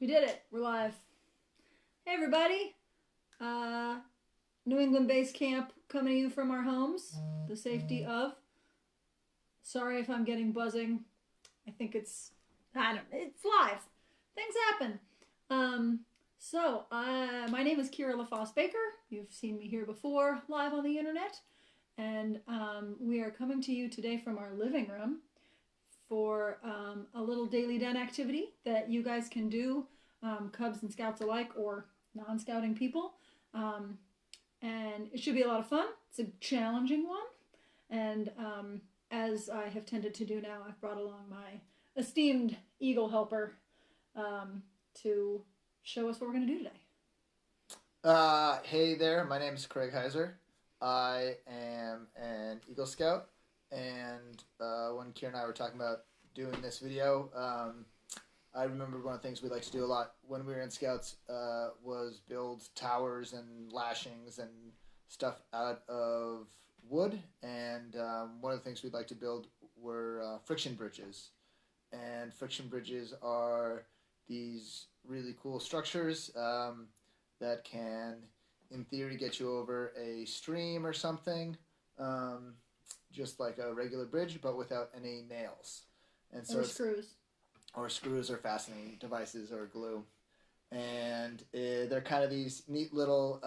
We did it. We're live. Hey, everybody. New England Base Camp coming to you from our homes. The safety of. Sorry if I'm getting buzzing. I think it's live. Things happen. My name is Kira LaFosse Baker. You've seen me here before, live on the internet. And we are coming to you today from our living room for a little daily den activity that you guys can do, Cubs and Scouts alike, or non-scouting people. And it should be a lot of fun. It's a challenging one. And as I have tended to do now, I've brought along my esteemed Eagle helper to show us what we're going to do today. Hey there, my name is Craig Heiser. I am an Eagle Scout, and when Kira and I were talking about doing this video, I remember one of the things we like to do a lot when we were in Scouts was build towers and lashings and stuff out of wood, and one of the things we'd like to build were friction bridges. And friction bridges are these really cool structures that can, in theory, get you over a stream or something, just like a regular bridge, but without any nails. And so screws. Or screws or fastening devices or glue. And they're kind of these neat little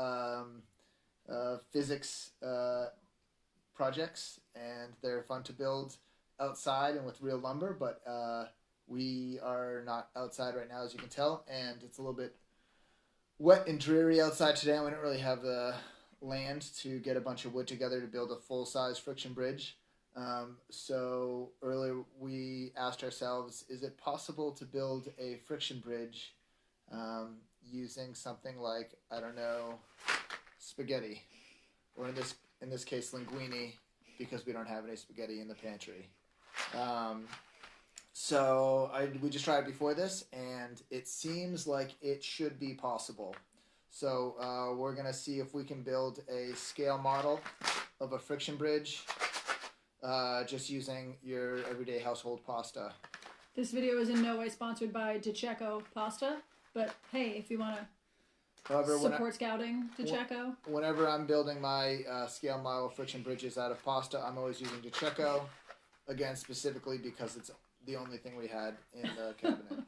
physics projects, and they're fun to build outside and with real lumber, but we are not outside right now, as you can tell, and it's a little bit wet and dreary outside today, and we don't really have the land to get a bunch of wood together to build a full-size friction bridge. So earlier we asked ourselves, is it possible to build a friction bridge using something like, I don't know, spaghetti, or in this case linguine, because we don't have any spaghetti in the pantry. We just tried before this, and it seems like it should be possible. So we're going to see if we can build a scale model of a friction bridge just using your everyday household pasta. This video is in no way sponsored by DiCecco pasta, but hey, if you want to support scouting, DiCecco. Whenever I'm building my scale model friction bridges out of pasta, I'm always using DiCecco, again, specifically because it's the only thing we had in the cabinet.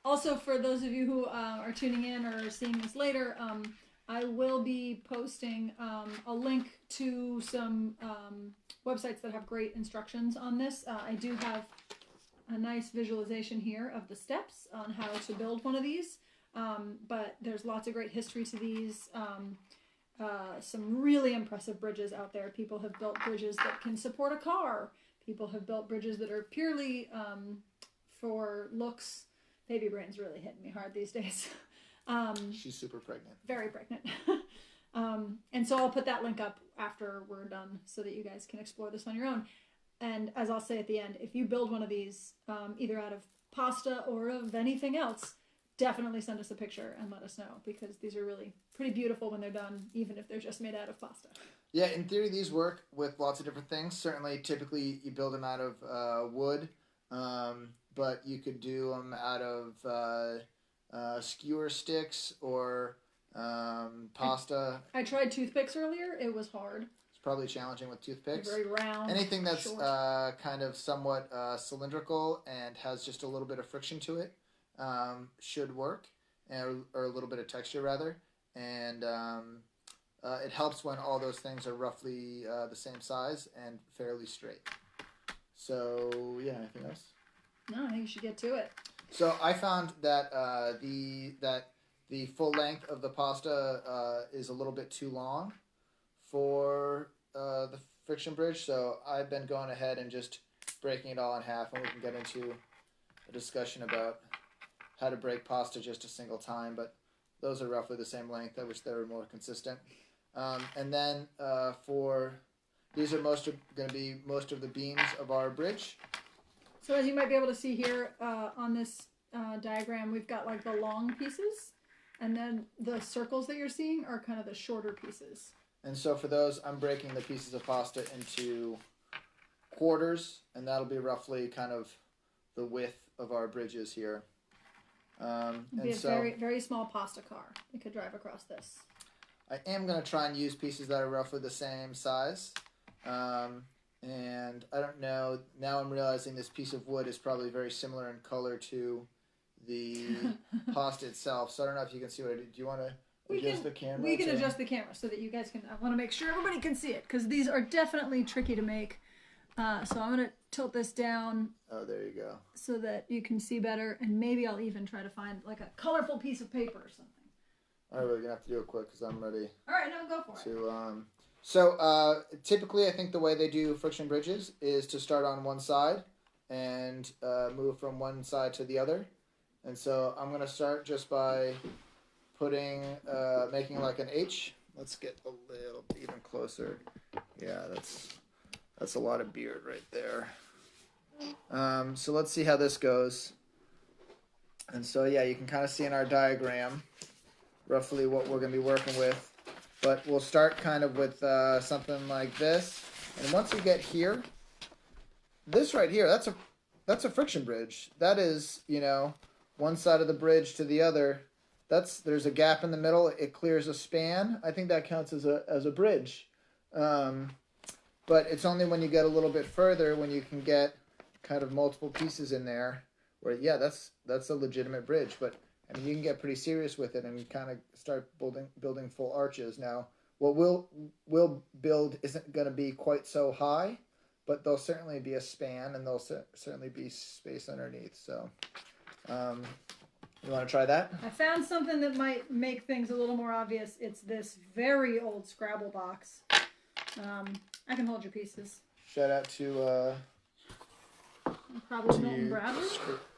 Also, for those of you who are tuning in or seeing this later, I will be posting a link to some websites that have great instructions on this. I do have a nice visualization here of the steps on how to build one of these, but there's lots of great history to these. Some really impressive bridges out there. People have built bridges that can support a car. People have built bridges that are purely for looks. Baby brain's really hitting me hard these days. She's super pregnant. Very pregnant. And so I'll put that link up after we're done so that you guys can explore this on your own. And as I'll say at the end, if you build one of these, either out of pasta or of anything else, definitely send us a picture and let us know, because these are really pretty beautiful when they're done, even if they're just made out of pasta. Yeah, in theory, these work with lots of different things. Certainly, typically, you build them out of wood, but you could do them out of skewer sticks or pasta. I tried toothpicks earlier. It was hard. It's probably challenging with toothpicks. They're very round. Anything that's kind of somewhat cylindrical and has just a little bit of friction to it should work, or a little bit of texture, rather. And it helps when all those things are roughly the same size and fairly straight. So, yeah, anything else? No, I think you should get to it. So I found that the full length of the pasta is a little bit too long for the friction bridge. So I've been going ahead and just breaking it all in half, and we can get into a discussion about how to break pasta just a single time. But those are roughly the same length. I wish they were more consistent. And then these are going to be most of the beams of our bridge. So as you might be able to see here on this diagram, we've got like the long pieces, and then the circles that you're seeing are kind of the shorter pieces. And so for those, I'm breaking the pieces of pasta into quarters, and that'll be roughly kind of the width of our bridges here. It'd be And a so very, very small pasta car that could drive across this. I am going to try and use pieces that are roughly the same size. And I don't know, now I'm realizing this piece of wood is probably very similar in color to the pasta itself. So I don't know if you can see what I did. Do you want to adjust the camera? We can adjust the camera so that you guys can. I want to make sure everybody can see it because these are definitely tricky to make. So I'm gonna tilt this down. Oh, there you go. So that you can see better, and maybe I'll even try to find like a colorful piece of paper or something. All right, we're gonna have to do it quick because I'm ready. All right, now go for it. So typically, I think the way they do friction bridges is to start on one side and move from one side to the other. And so I'm gonna start just by putting, making like an H. Let's get a little even closer. Yeah, that's a lot of beard right there. So let's see how this goes. And so yeah, you can kind of see in our diagram roughly what we're going to be working with. But we'll start kind of with something like this. And once we get here, this right here, that's a friction bridge. That is, you know, one side of the bridge to the other. There's a gap in the middle. It clears a span. I think that counts as a bridge. But it's only when you get a little bit further when you can get kind of multiple pieces in there where, yeah, that's a legitimate bridge. But I mean, you can get pretty serious with it and kind of start building full arches. Now, what we'll build isn't going to be quite so high, but there'll certainly be a span and there'll certainly be space underneath. So, you want to try that? I found something that might make things a little more obvious. It's this very old Scrabble box. I can hold your pieces. Shout out to probably Milton Bradley.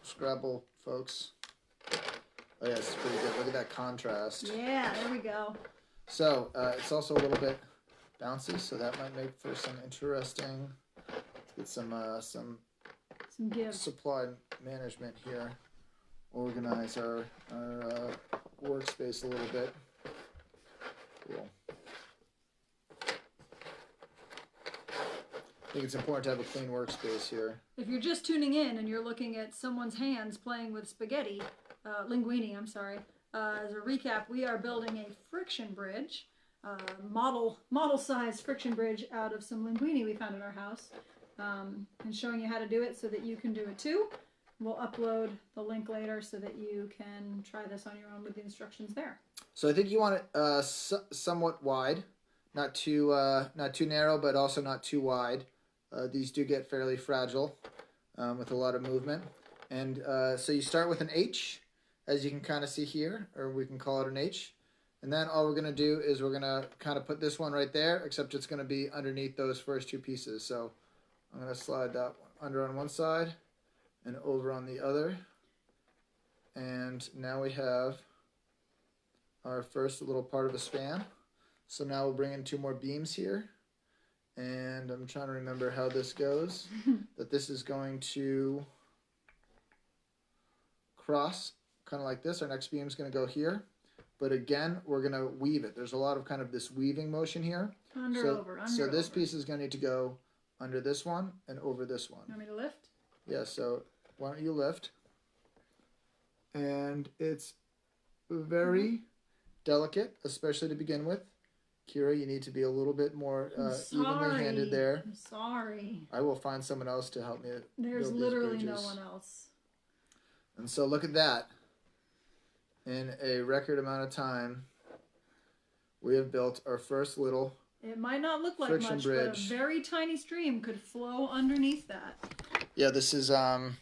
Scrabble folks. Oh yeah, it's pretty good. Look at that contrast. Yeah, there we go. So it's also a little bit bouncy, so that might make for some interesting. Let's get some give. Supply management here. Organize our workspace a little bit. Cool. I think it's important to have a clean workspace here. If you're just tuning in and you're looking at someone's hands playing with spaghetti, linguine, I'm sorry. As a recap, we are building a friction bridge, model-sized friction bridge out of some linguine we found in our house, and showing you how to do it so that you can do it too. We'll upload the link later so that you can try this on your own with the instructions there. So I think you want it somewhat wide, not too narrow, but also not too wide. These do get fairly fragile with a lot of movement. And so you start with an H, as you can kind of see here, or we can call it an H. And then all we're going to do is we're going to kind of put this one right there, except it's going to be underneath those first two pieces. So I'm going to slide that under on one side and over on the other. And now we have our first little part of a span. So now we'll bring in two more beams here. And I'm trying to remember how this goes. That this is going to cross kind of like this. Our next beam is going to go here. But again, we're going to weave it. There's a lot of kind of this weaving motion here. So this piece is going to need to go under this one and over this one. You want me to lift? Yeah, so why don't you lift? And it's very delicate, especially to begin with. Kira, you need to be a little bit more evenly handed there. I'm sorry. I will find someone else to help me. There's literally no one else. And so look at that. In a record amount of time, we have built our first little It might not look like much, bridge. but a very tiny stream could flow underneath that. Yeah, this is the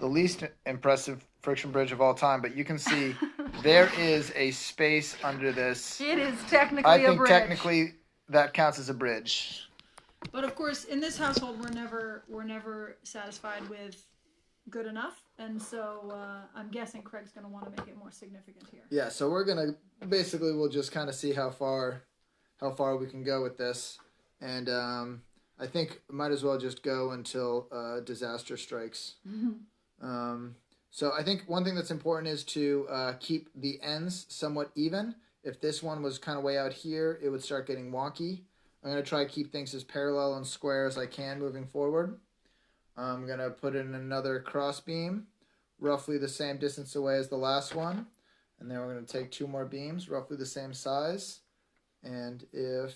least impressive friction bridge of all time, but you can see there is a space under this. It is technically a bridge. I think technically that counts as a bridge. But of course, in this household, we're never satisfied with good enough, and so I'm guessing Craig's going to want to make it more significant here. Yeah, so we're going to basically we'll just kind of see how far we can go with this, and I think might as well just go until disaster strikes. Mm-hmm. So I think one thing that's important is to keep the ends somewhat even. If this one was kind of way out here, it would start getting wonky. I'm going to try to keep things as parallel and square as I can moving forward. I'm going to put in another cross beam roughly the same distance away as the last one. And then we're going to take 2 more beams, roughly the same size. And if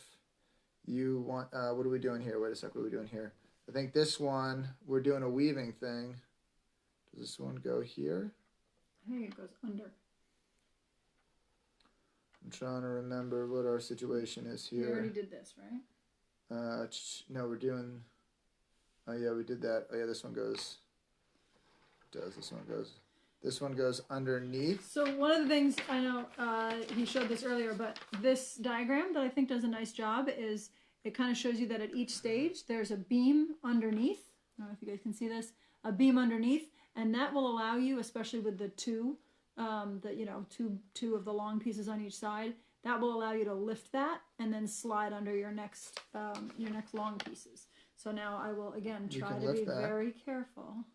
you want, what are we doing here? Wait a sec, what are we doing here? I think this one, we're doing a weaving thing. Does this one go here? I think it goes under. I'm trying to remember what our situation is here. We already did this, right? No, we're doing, oh yeah, we did that. Oh yeah, this one goes, this one goes underneath. So one of the things, I know he showed this earlier, but this diagram that I think does a nice job is it kind of shows you that at each stage there's a beam underneath. I don't know if you guys can see this, a beam underneath, and that will allow you, especially with the two of the long pieces on each side, that will allow you to lift that and then slide under your next long pieces. So now I will again try to be very careful.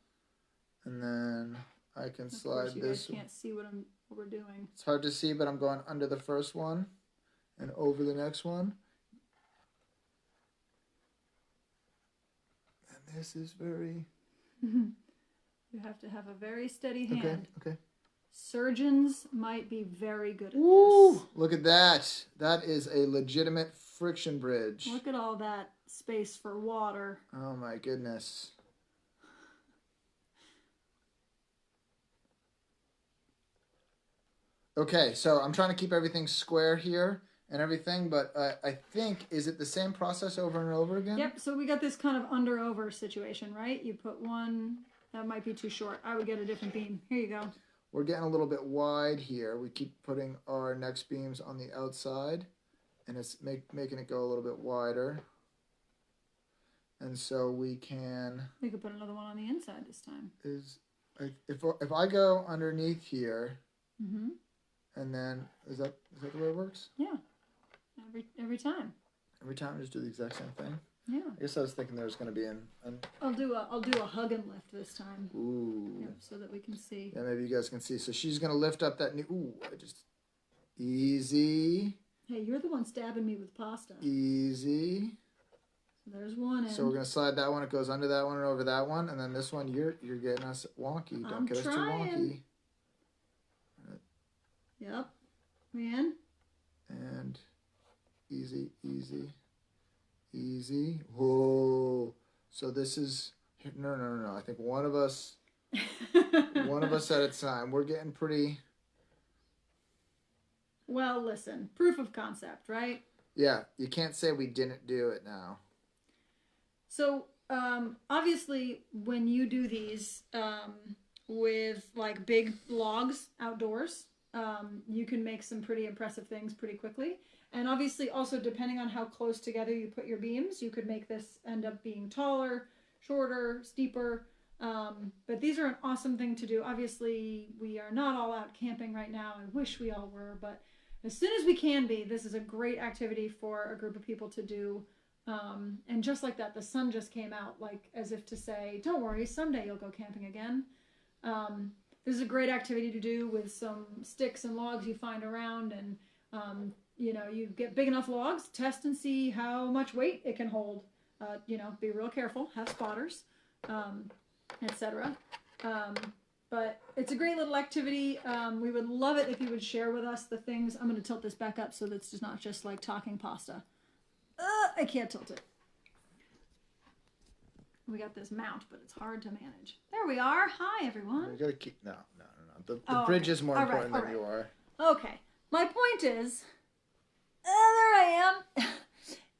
And then I can slide you this. Guys can't see what we're doing. It's hard to see, but I'm going under the first one and over the next one. And this is very... You have to have a very steady hand. Okay. Surgeons might be very good at this. this. Look at that. That is a legitimate friction bridge. Look at all that space for water. Oh my goodness. Okay, so I'm trying to keep everything square here and everything, but I think, is it the same process over and over again? Yep, so we got this kind of under-over situation, right? You put one, that might be too short. I would get a different beam. Here you go. We're getting a little bit wide here. We keep putting our next beams on the outside, and it's making it go a little bit wider. And so we can... We could put another one on the inside this time. If I go underneath here... Mm-hmm. And then, is that the way it works? Yeah. Every time. Every time I just do the exact same thing? Yeah. I guess I was thinking there was going to be an... I'll do a hug and lift this time. Ooh. Yep, so that we can see. Yeah, maybe you guys can see. So she's going to lift up that new... Ooh, Easy. Hey, you're the one stabbing me with pasta. Easy. So there's one end. So we're going to slide that one. It goes under that one and over that one. And then this one, you're getting us wonky. Don't get us too wonky. Yep. Man. And easy, easy, easy. Whoa. So this is... No. I think one of us at a time. We're getting pretty... Well, listen. Proof of concept, right? Yeah. You can't say we didn't do it now. So, obviously, when you do these with, like, big logs outdoors... you can make some pretty impressive things pretty quickly. And obviously also depending on how close together you put your beams, you could make this end up being taller, shorter, steeper. But these are an awesome thing to do. Obviously we are not all out camping right now. I wish we all were, but as soon as we can be, this is a great activity for a group of people to do. And just like that, the sun just came out, like as if to say, don't worry, someday you'll go camping again. This is a great activity to do with some sticks and logs you find around, and you get big enough logs, test and see how much weight it can hold. Be real careful, have spotters, etc. But it's a great little activity. We would love it if you would share with us the things. I'm going to tilt this back up so that's just not just like talking pasta. I can't tilt it. We got this mount, but it's hard to manage. There we are. Hi, everyone. We gotta keep... No. The bridge is more important than you are. Okay. My point is, there I am.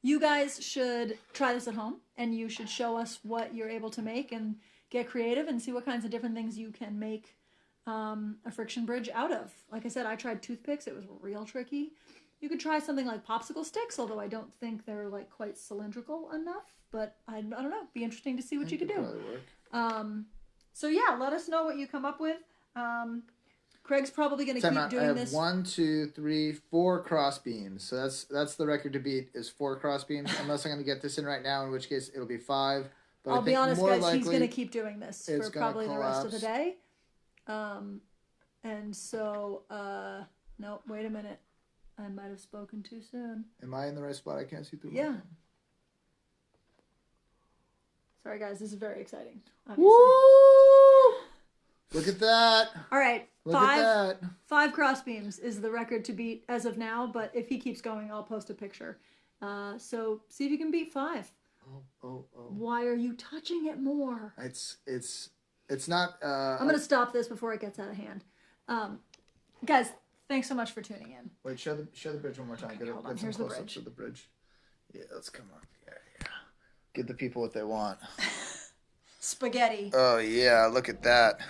You guys should try this at home, and you should show us what you're able to make and get creative and see what kinds of different things you can make a friction bridge out of. Like I said, I tried toothpicks. It was real tricky. You could try something like popsicle sticks, although I don't think they're like quite cylindrical enough. But I don't know. Be interesting to see what you could do. So yeah, let us know what you come up with. Craig's probably going to keep doing this. I have 1, 2, 3, 4 cross beams. So that's the record to beat is 4 cross beams. Unless I'm going to get this in right now, in which case it'll be 5. But I'll be honest, guys. He's going to keep doing this for probably the rest of the day. And so, no, wait a minute. I might have spoken too soon. Am I in the right spot? I can't see through. Yeah. Sorry, guys. This is very exciting. Obviously. Woo! Look at that. All right, Look at that. 5 crossbeams is the record to beat as of now, but if he keeps going, I'll post a picture. So see if you can beat 5. Oh. Why are you touching it more? It's not. I'm going to stop this before it gets out of hand. Guys, thanks so much for tuning in. Wait, show the bridge one more time. Okay, hold on. Here's the bridge. Of the bridge. Yeah, let's come on. Yeah. Give the people what they want. Spaghetti. Oh yeah, look at that.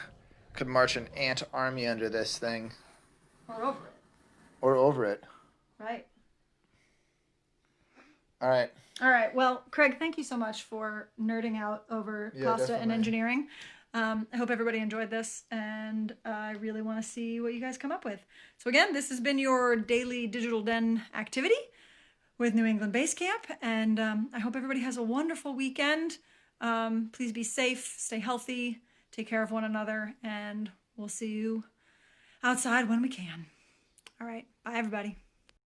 Could march an ant army under this thing. Or over it. Or over it. Right. All right. All right. Well, Craig, thank you so much for nerding out over pasta definitely. and engineering. I hope everybody enjoyed this, and I really want to see what you guys come up with. So again, this has been your daily Digital Den activity with New England Base Camp, and I hope everybody has a wonderful weekend. Please be safe, stay healthy, take care of one another, and we'll see you outside when we can. All right. Bye, everybody.